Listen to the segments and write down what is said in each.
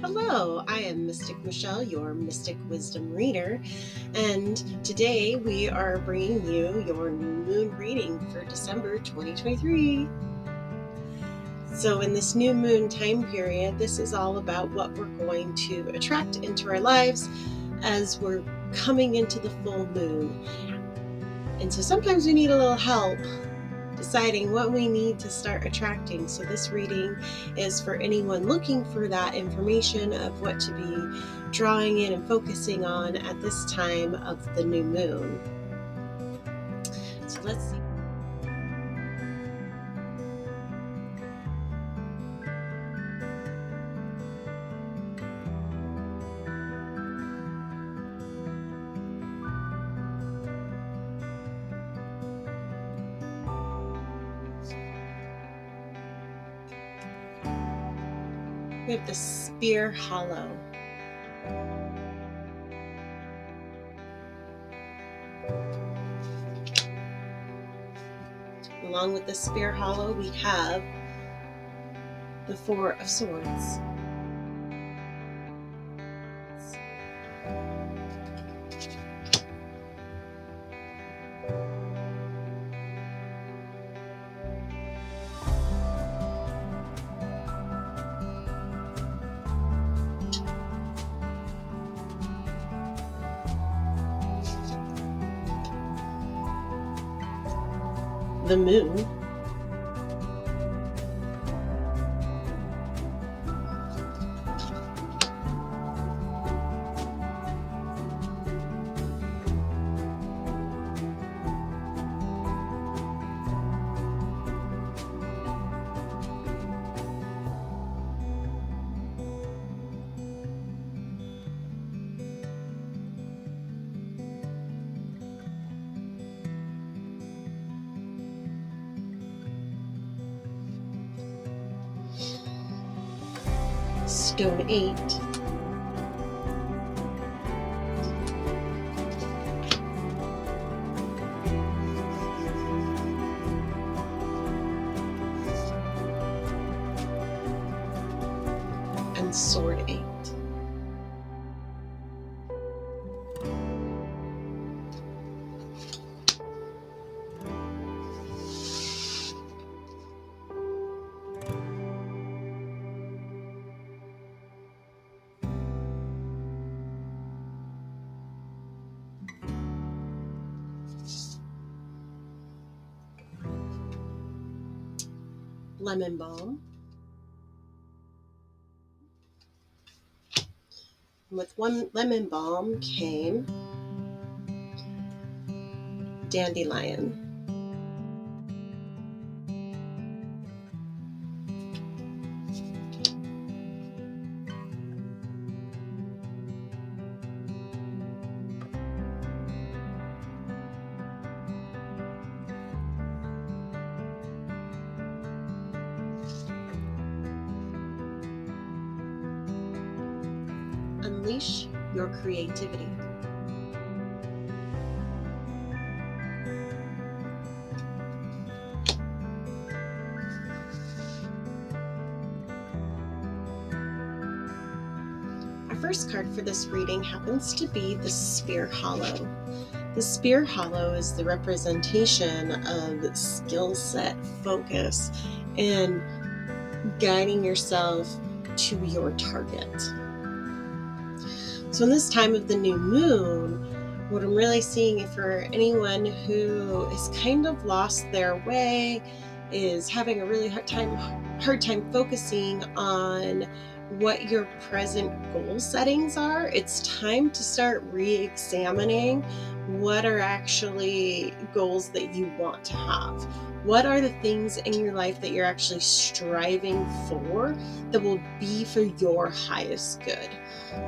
Hello, I am Mystic Michelle, your Mystic Wisdom Reader, and today we are bringing you your new moon reading for December 2023. So in this new moon time period, this is all about what we're going to attract into our lives as we're coming into the full moon. And so sometimes we need a little help deciding what we need to start attracting. So this reading is for anyone looking for that information of what to be drawing in and focusing on at this time of the new moon. So let's see. We have the Spear Hollow. Along with the Spear Hollow, we have the Four of Swords. The Moon. Stone 8. And Sword 8. Lemon Balm. With one lemon balm came Dandelion. Unleash your creativity. Our first card for this reading happens to be the Spear Hollow. The Spear Hollow is the representation of skill set, focus, and guiding yourself to your target. So in this time of the new moon, what I'm really seeing for anyone who is kind of lost their way, is having a really hard time focusing on what your present goal settings are, it's time to start re-examining what are actually goals that you want to have. What are the things in your life that you're actually striving for that will be for your highest good?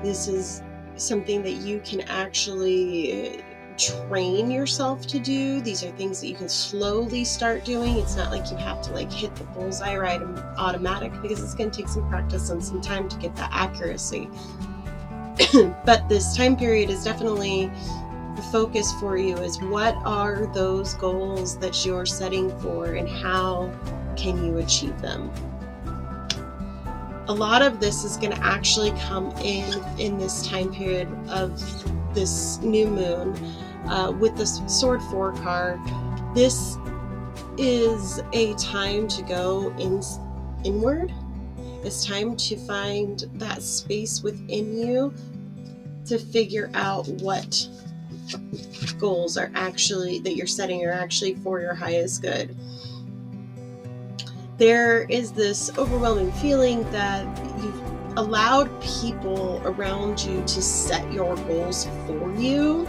This is something that you can actually train yourself to do. These are things that you can slowly start doing. It's not like you have to hit the bullseye right automatic, because it's going to take some practice and some time to get that accuracy. But this time period is definitely the focus for you, is what are those goals that you're setting for and how can you achieve them? a lot of this is going to actually come in this time period of this new moon with this Sword 4 card. This is a time to go inward. It's time to find that space within you to figure out what goals are actually that you're setting are actually for your highest good. There is this overwhelming feeling that you've allowed people around you to set your goals for you.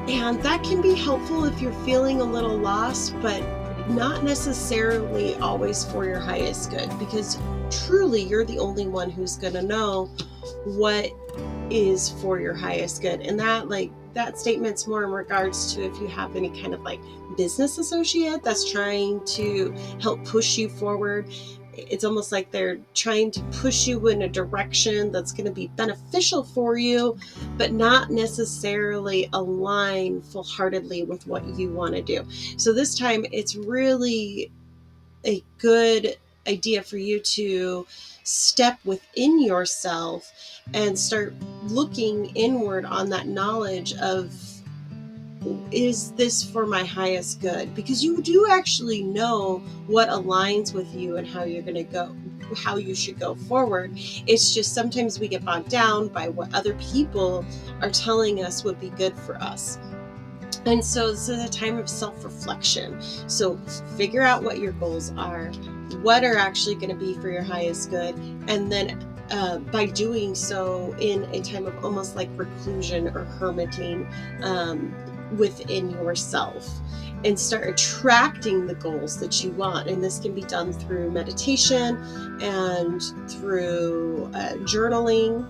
And that can be helpful if you're feeling a little lost, but not necessarily always for your highest good, because truly you're the only one who's going to know what is for your highest good. And that statement's more in regards to if you have any kind of business associate that's trying to help push you forward. It's almost like they're trying to push you in a direction that's going to be beneficial for you, but not necessarily align full-heartedly with what you want to do. So this time it's really a good idea for you to step within yourself and start looking inward on that knowledge of, is this for my highest good? Because you do actually know what aligns with you and how you're going to go, how you should go forward. It's just sometimes we get bogged down by what other people are telling us would be good for us. And so this is a time of self-reflection. So figure out what your goals are, what are actually going to be for your highest good, and then by doing so in a time of almost like reclusion or hermiting within yourself, and start attracting the goals that you want. And this can be done through meditation and through journaling.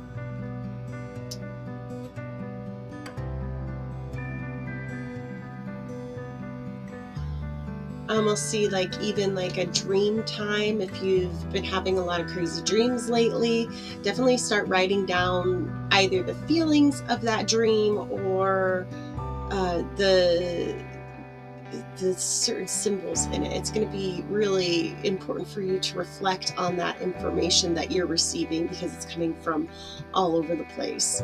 I almost see even a dream time. If you've been having a lot of crazy dreams lately, definitely start writing down either the feelings of that dream or the certain symbols in it. It's going to be really important for you to reflect on that information that you're receiving, because it's coming from all over the place.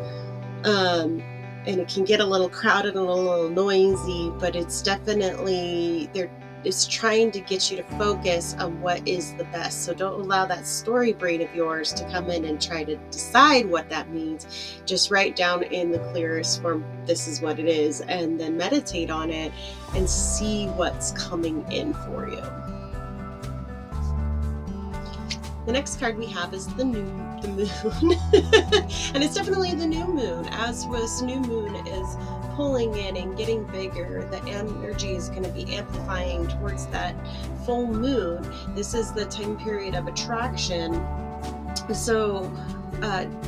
And it can get a little crowded and a little noisy, but it's definitely there. It's trying to get you to focus on what is the best. So don't allow that story brain of yours to come in and try to decide what that means. Just write down in the clearest form, this is what it is, and then meditate on it and see what's coming in for you. The next card we have is the moon. And it's definitely the new moon. As this new moon is pulling in and getting bigger, the energy is going to be amplifying towards that full moon. This is the time period of attraction. So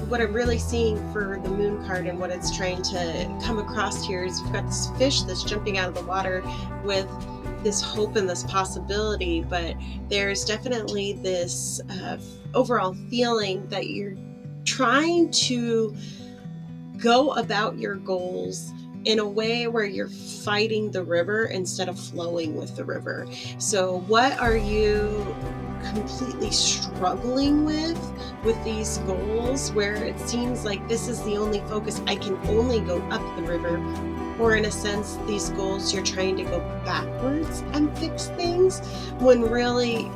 what I'm really seeing for the moon card and what it's trying to come across here is we've got this fish that's jumping out of the water with this hope and this possibility, but there's definitely this overall feeling that you're trying to go about your goals in a way where you're fighting the river instead of flowing with the river. So what are you completely struggling with these goals, where it seems like this is the only focus, I can only go up the river? Or in a sense, these goals, you're trying to go backwards and fix things, when really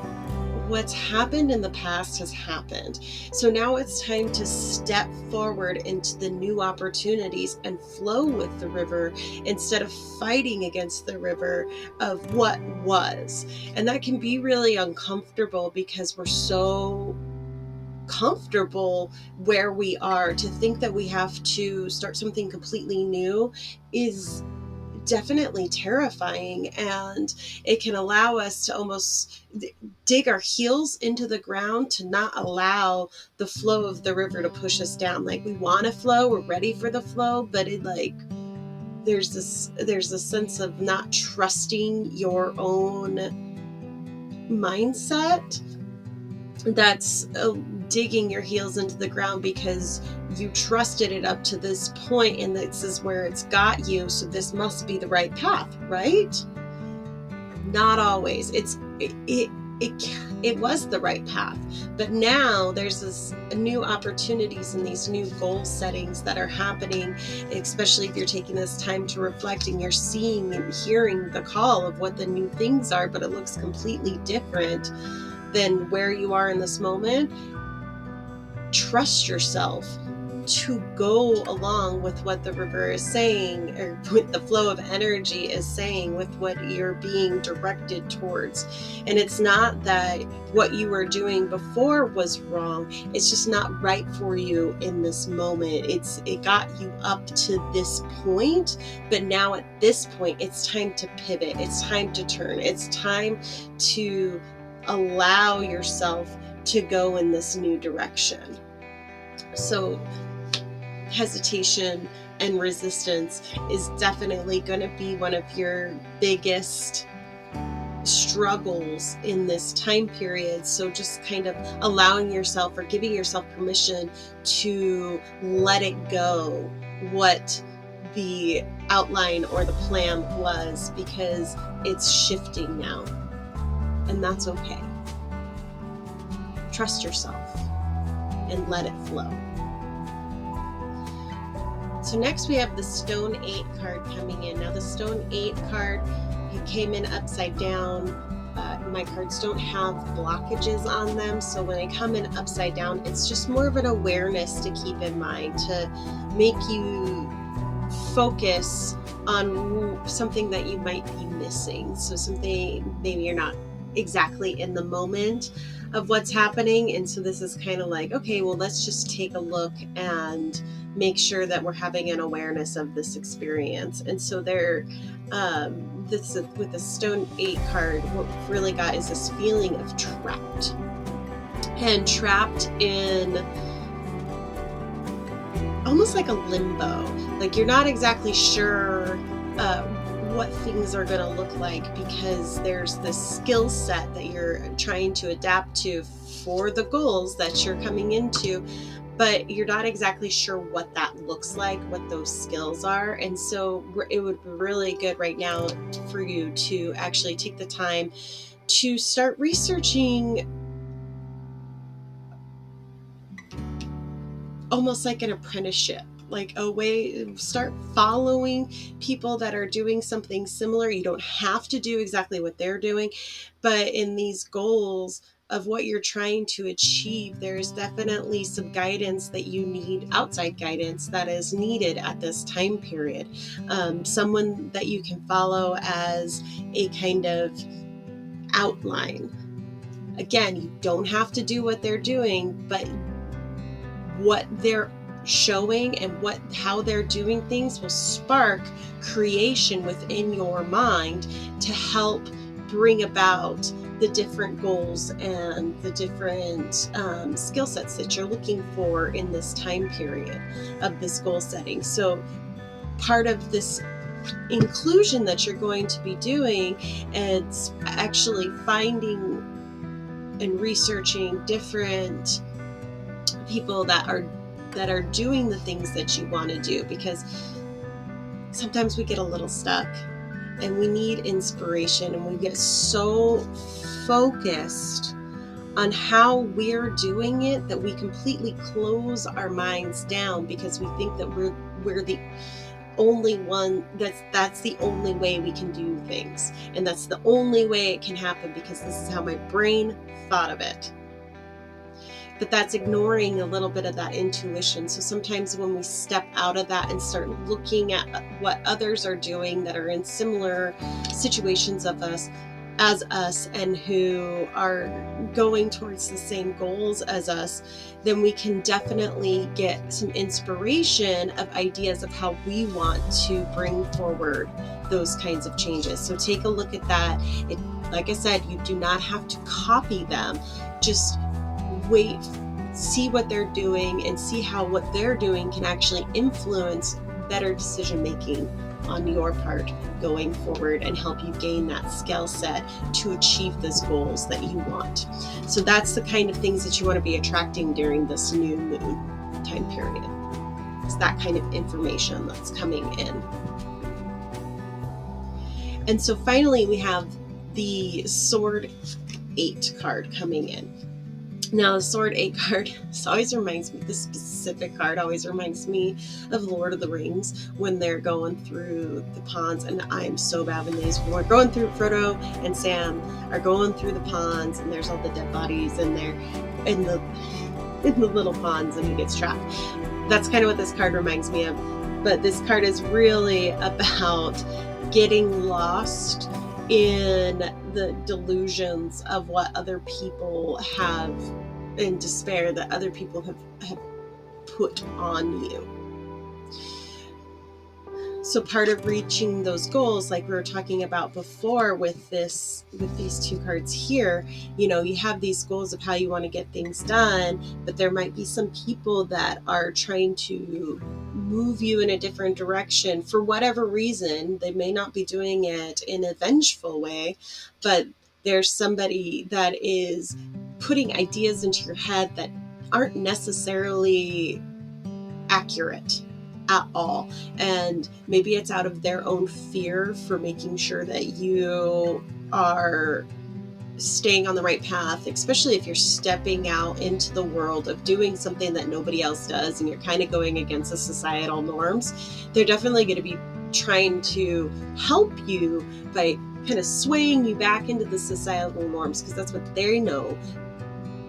what's happened in the past has happened. So now it's time to step forward into the new opportunities and flow with the river instead of fighting against the river of what was. And that can be really uncomfortable because we're so comfortable where we are. To think that we have to start something completely new is definitely terrifying, and it can allow us to almost dig our heels into the ground to not allow the flow of the river to push us down. Like, we want to flow, we're ready for the flow, but there's a sense of not trusting your own mindset that's digging your heels into the ground because you trusted it up to this point, and this is where it's got you, so this must be the right path, right? Not always. it was the right path. But now there's this new opportunities and these new goal settings that are happening, especially if you're taking this time to reflect and you're seeing and hearing the call of what the new things are, but it looks completely different than where you are in this moment. Trust yourself to go along with what the river is saying, or with the flow of energy is saying, with what you're being directed towards. And it's not that what you were doing before was wrong, it's just not right for you in this moment. It got you up to this point, but now at this point it's time to pivot, it's time to turn, it's time to allow yourself to go in this new direction. So hesitation and resistance is definitely going to be one of your biggest struggles in this time period. So just kind of allowing yourself or giving yourself permission to let it go what the outline or the plan was, because it's shifting now, and that's okay. Trust yourself and let it flow. So next we have the Stone 8 card coming in. Now the Stone 8 card, it came in upside down. My cards don't have blockages on them, so when they come in upside down, it's just more of an awareness to keep in mind, to make you focus on something that you might be missing. So something maybe you're not exactly in the moment of what's happening, and so this is kind of like, okay, well, let's just take a look and make sure that we're having an awareness of this experience. And so there, this is, with the Stone 8 card, what we've really got is this feeling of trapped, and trapped in almost like a limbo. Like you're not exactly sure what things are going to look like, because there's this skill set that you're trying to adapt to for the goals that you're coming into, but you're not exactly sure what that looks like, what those skills are. And so it would be really good right now for you to actually take the time to start researching, almost like an apprenticeship, like a way, start following people that are doing something similar. You don't have to do exactly what they're doing, but in these goals of what you're trying to achieve, there's definitely some guidance that you need, outside guidance that is needed at this time period. Someone that you can follow as a kind of outline. Again, you don't have to do what they're doing, but what they're showing and how they're doing things will spark creation within your mind to help bring about the different goals and the different skill sets that you're looking for in this time period of this goal setting. So part of this inclusion that you're going to be doing is actually finding and researching different people that are doing the things that you want to do, because sometimes we get a little stuck and we need inspiration, and we get so focused on how we're doing it that we completely close our minds down, because we think that we're the only one, that's the only way we can do things, and that's the only way it can happen because this is how my brain thought of it. But that's ignoring a little bit of that intuition. So sometimes when we step out of that and start looking at what others are doing that are in similar situations as us and who are going towards the same goals as us, then we can definitely get some inspiration of ideas of how we want to bring forward those kinds of changes. So take a look at that. Like I said, you do not have to copy them. Just wait, see what they're doing, and see how what they're doing can actually influence better decision making on your part going forward and help you gain that skill set to achieve those goals that you want. So that's the kind of things that you want to be attracting during this new moon time period. It's that kind of information that's coming in. And so finally we have the Sword 8 card coming in. Now, the Sword 8 card, this specific card always reminds me of Lord of the Rings when they're going through the ponds, and I'm so bad when these, we're going through, Frodo and Sam are going through the ponds, and there's all the dead bodies in there, in the little ponds, and he gets trapped. That's kind of what this card reminds me of. But this card is really about getting lost in the delusions of what other people have, in despair that other people have put on you. So part of reaching those goals, like we were talking about before with these 2 cards here, you have these goals of how you want to get things done, but there might be some people that are trying to move you in a different direction for whatever reason. They may not be doing it in a vengeful way, but there's somebody that is putting ideas into your head that aren't necessarily accurate at all. And maybe it's out of their own fear for making sure that you are staying on the right path, especially if you're stepping out into the world of doing something that nobody else does and you're kind of going against the societal norms. They're definitely going to be trying to help you by kind of swaying you back into the societal norms, because that's what they know,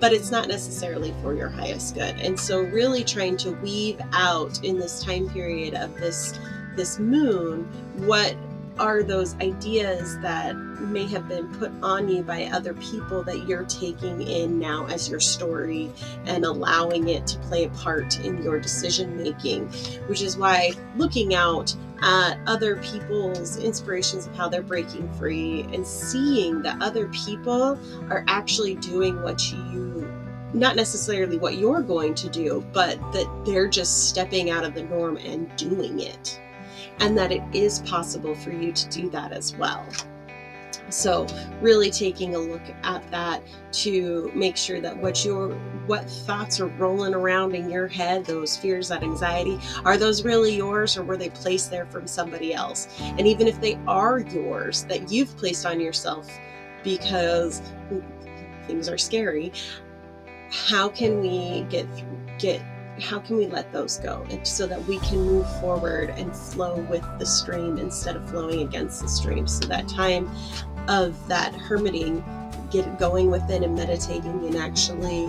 but it's not necessarily for your highest good. And so really trying to weave out in this time period of this moon, what are those ideas that may have been put on you by other people that you're taking in now as your story and allowing it to play a part in your decision making, which is why looking out at other people's inspirations of how they're breaking free and seeing that other people are actually doing what you, not necessarily what you're going to do, but that they're just stepping out of the norm and doing it, and that it is possible for you to do that as well. So really taking a look at that to make sure that what thoughts are rolling around in your head, those fears, that anxiety, are those really yours, or were they placed there from somebody else? And even if they are yours, that you've placed on yourself because things are scary, how can we how can we let those go, and so that we can move forward and flow with the stream instead of flowing against the stream? So that time of that hermiting, get going within and meditating and actually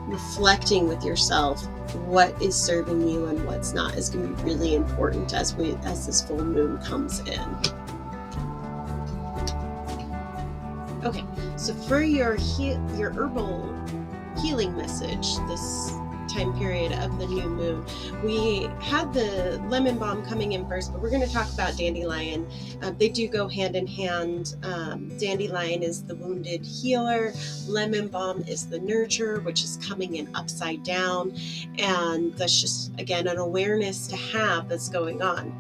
reflecting with yourself what is serving you and what's not is going to be really important as this full moon comes in. Okay, so for your herbal healing message this time period of the new moon, we had the lemon balm coming in first, but we're going to talk about dandelion. They do go hand in hand. Dandelion is the wounded healer. Lemon balm is the nurture, which is coming in upside down. And that's just, again, an awareness to have that's going on.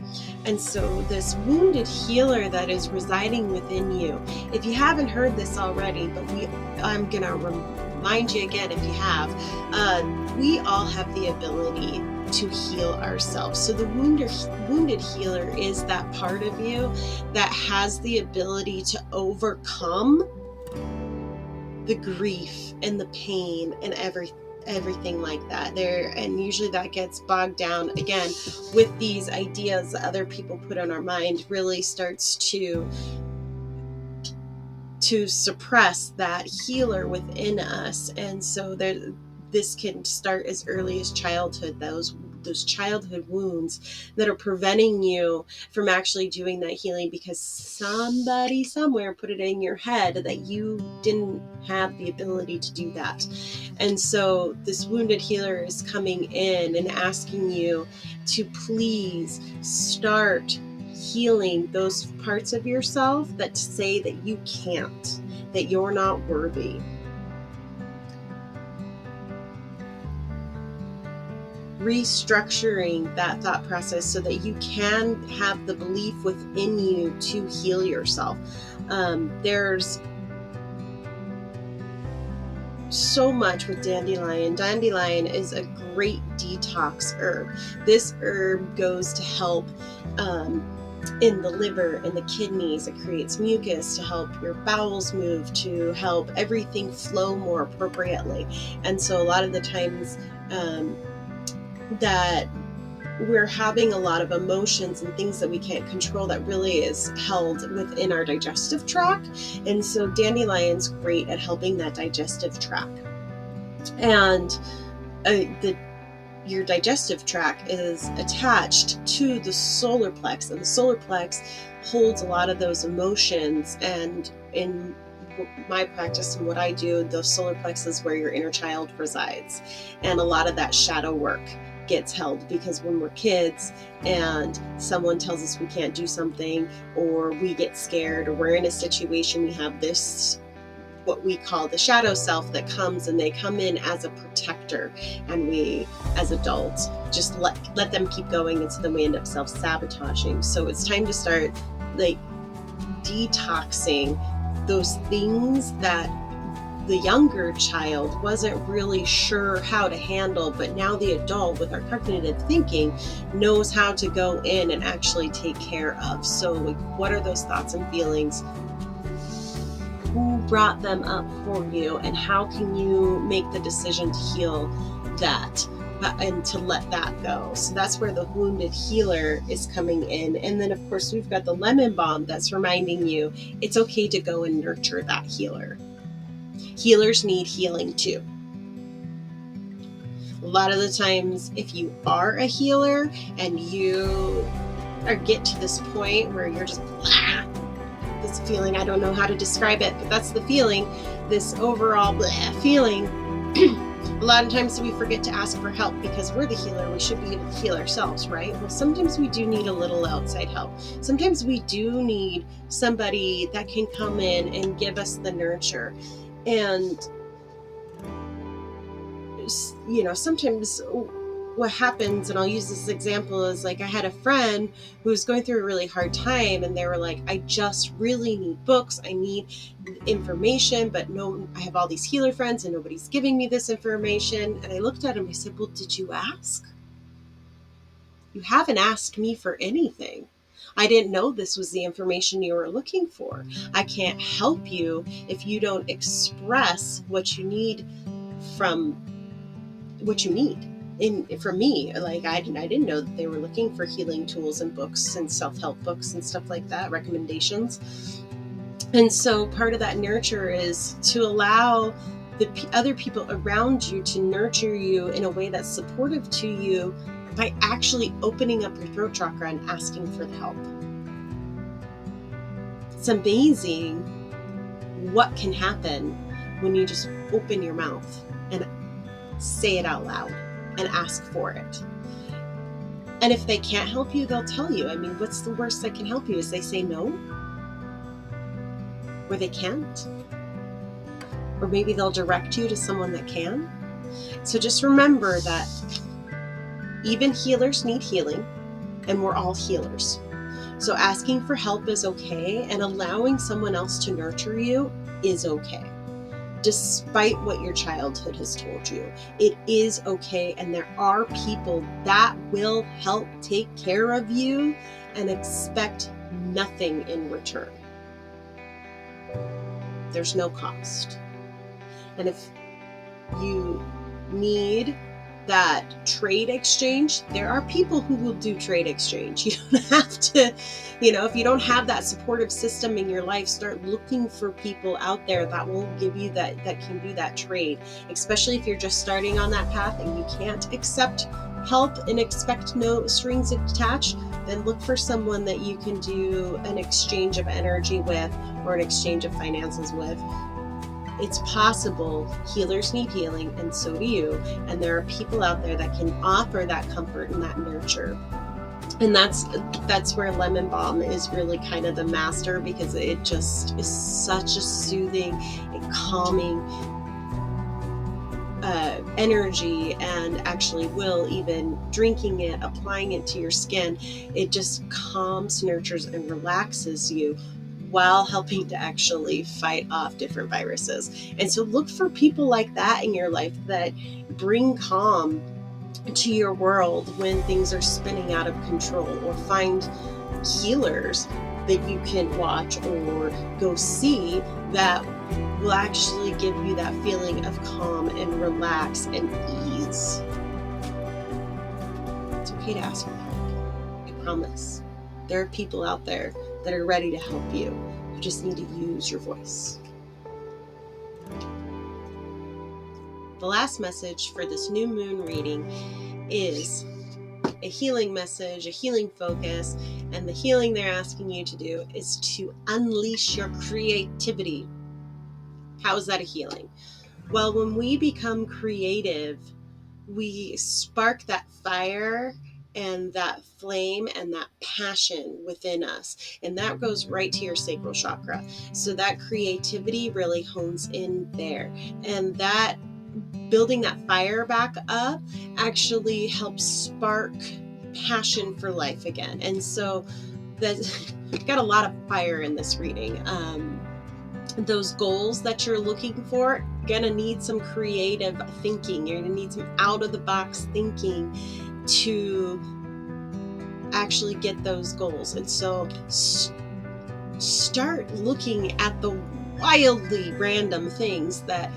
And so this wounded healer that is residing within you, if you haven't heard this already, but I'm going to remind you again if you have, we all have the ability to heal ourselves. So the wounded healer is that part of you that has the ability to overcome the grief and the pain and everything like that there. And usually that gets bogged down again with these ideas that other people put on our mind, really starts to suppress that healer within us. And so this can start as early as childhood, those childhood wounds that are preventing you from actually doing that healing because somebody somewhere put it in your head that you didn't have the ability to do that. And so this wounded healer is coming in and asking you to please start healing those parts of yourself that say that you can't, that you're not worthy. Restructuring that thought process so that you can have the belief within you to heal yourself. There's so much with dandelion. Dandelion is a great detox herb. This herb goes to help in the liver and the kidneys. It creates mucus to help your bowels move, to help everything flow more appropriately. And so a lot of the times that we're having a lot of emotions and things that we can't control, that really is held within our digestive tract. And so dandelion's great at helping that digestive tract. And your digestive tract is attached to the solar plex, and the solar plex holds a lot of those emotions. And in my practice and what I do, the solar plex is where your inner child resides, and a lot of that shadow work gets held, because when we're kids and someone tells us we can't do something, or we get scared, or we're in a situation, we have this what we call the shadow self that comes, and they come in as a protector, and we as adults just let them keep going, and so then we end up self-sabotaging. So it's time to start like detoxing those things that the younger child wasn't really sure how to handle, but now the adult with our cognitive thinking knows how to go in and actually take care of. So like, what are those thoughts and feelings? Who brought them up for you, and how can you make the decision to heal that and to let that go? So that's where the wounded healer is coming in. And then of course we've got the lemon balm that's reminding you it's okay to go and nurture that healer. Healers need healing too. A lot of the times, if you are a healer and you get to this point where you're just this feeling, I don't know how to describe it, but that's the feeling, this overall feeling. A lot of times we forget to ask for help because we're the healer. We should be able to heal ourselves, right? Well, sometimes we do need a little outside help. Sometimes we do need somebody that can come in and give us the nurture. And sometimes what happens, and I'll use this example, is like I had a friend who was going through a really hard time, and they were like, I just really need books, I need information, but no, I have all these healer friends and nobody's giving me this information. And I looked at him, I said, well, did you ask? You haven't asked me for anything. I didn't know this was the information you were looking for. I can't help you if you don't express what you need from what you need. For me, like I didn't know that they were looking for healing tools and books and self-help books and stuff like that, recommendations. And so part of that nurture is to allow the other people around you to nurture you in a way that's supportive to you by actually opening up your throat chakra and asking for the help. It's amazing what can happen when you just open your mouth and say it out loud and ask for it. And if they can't help you, they'll tell you. I mean, what's the worst that can help you? Is they say no? Or they can't? Or maybe they'll direct you to someone that can? So just remember that even healers need healing, and we're all healers. So asking for help is okay, and allowing someone else to nurture you is okay. Despite what your childhood has told you, it is okay. And there are people that will help take care of you and expect nothing in return. There's no cost. And if you need that trade exchange, there are people who will do trade exchange. You don't have to, if you don't have that supportive system in your life, start looking for people out there that will give you that can do that trade. Especially if you're just starting on that path and you can't accept help and expect no strings attached, then look for someone that you can do an exchange of energy with, or an exchange of finances with. It's possible. Healers need healing, and so do you. And there are people out there that can offer that comfort and that nurture. And that's where lemon balm is really kind of the master, because it just is such a soothing and calming energy. And actually even drinking it, applying it to your skin, it just calms, nurtures, and relaxes you, while helping to actually fight off different viruses. And so look for people like that in your life that bring calm to your world when things are spinning out of control, or find healers that you can watch or go see that will actually give you that feeling of calm and relax and ease. It's okay to ask for help. I promise. There are people out there that are ready to help you. You just need to use your voice. The last message for this new moon reading is a healing message, a healing focus, and the healing they're asking you to do is to unleash your creativity. How is that a healing? Well, when we become creative, we spark that fire and that flame and that passion within us. And that goes right to your sacral chakra. So that creativity really hones in there. And that building that fire back up actually helps spark passion for life again. And so that's got a lot of fire in this reading. Those goals that you're looking for, gonna need some creative thinking. You're gonna need some out of the box thinking to actually get those goals. And so start looking at the wildly random things that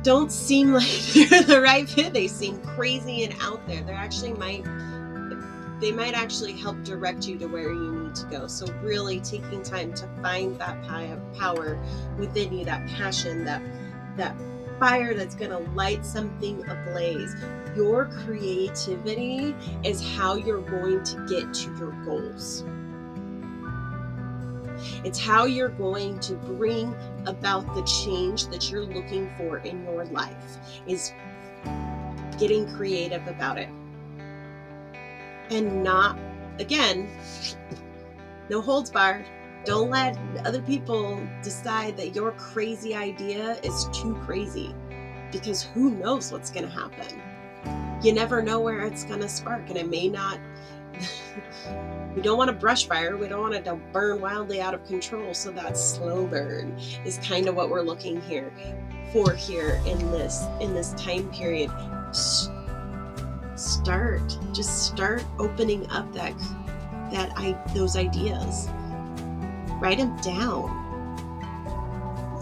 don't seem like they're the right fit. They seem crazy and out there. They might actually help direct you to where you need to go. So really taking time to find that power within you, that passion, that fire that's going to light something ablaze. Your creativity is how you're going to get to your goals. It's how you're going to bring about the change that you're looking for in your life, is getting creative about it. And not, again, no holds barred. Don't let other people decide that your crazy idea is too crazy, because who knows what's going to happen. You never know where it's going to spark, and it may not. We don't want to brush fire. We don't want it to burn wildly out of control. So that slow burn is kind of what we're looking for here in this time period. Start opening up those ideas. Write them down.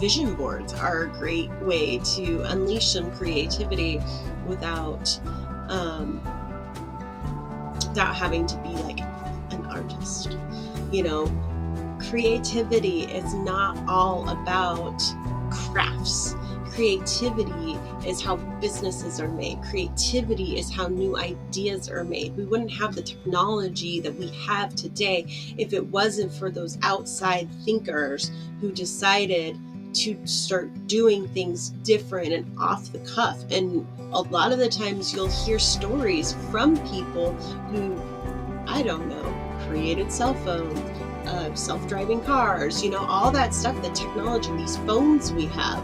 Vision boards are a great way to unleash some creativity without having to be like an artist. Creativity is not all about crafts. Creativity is how businesses are made. Creativity is how new ideas are made. We wouldn't have the technology that we have today if it wasn't for those outside thinkers who decided to start doing things different and off the cuff. And a lot of the times you'll hear stories from people who, I don't know, created cell phones, self-driving cars, all that stuff, the technology, these phones we have,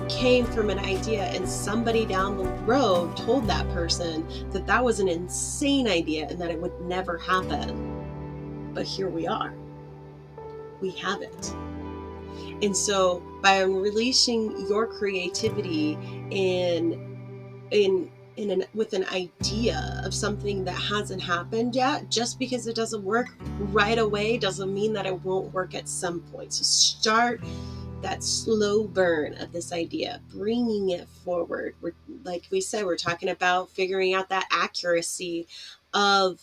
came from an idea, and somebody down the road told that person that was an insane idea and that it would never happen. But here we are. We have it. And so by releasing your creativity with an idea of something that hasn't happened yet, just because it doesn't work right away doesn't mean that it won't work at some point. So start that slow burn of this idea, bringing it forward. Like we said, we're talking about figuring out that accuracy of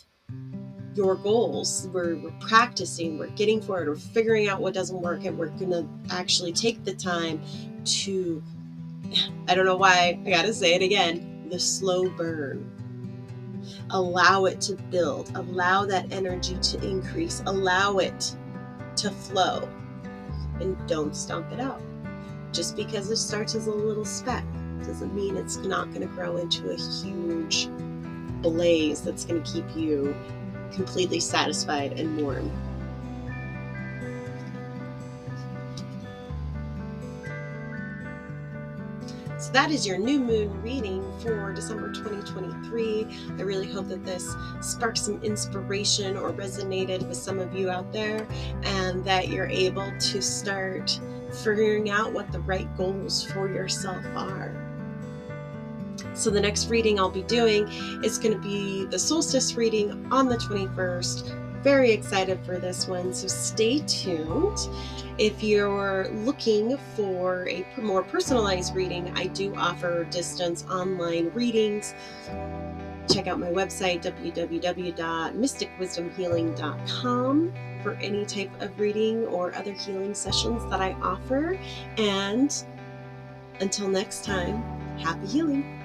your goals. We're practicing, we're getting forward, we're figuring out what doesn't work, and we're going to actually take the time to, I don't know why I got to say it again, the slow burn. Allow it to build, allow that energy to increase, allow it to flow, and don't stomp it out. Just because it starts as a little speck doesn't mean it's not going to grow into a huge blaze that's going to keep you completely satisfied and warm. So that is your new moon reading for December 2023. I really hope that this sparked some inspiration or resonated with some of you out there, and that you're able to start figuring out what the right goals for yourself are. So the next reading I'll be doing is going to be the solstice reading on the 21st. Very excited for this one, so stay tuned. If you're looking for a more personalized reading, I do offer distance online readings. Check out my website, www.mysticwisdomhealing.com, for any type of reading or other healing sessions that I offer. And until next time, happy healing.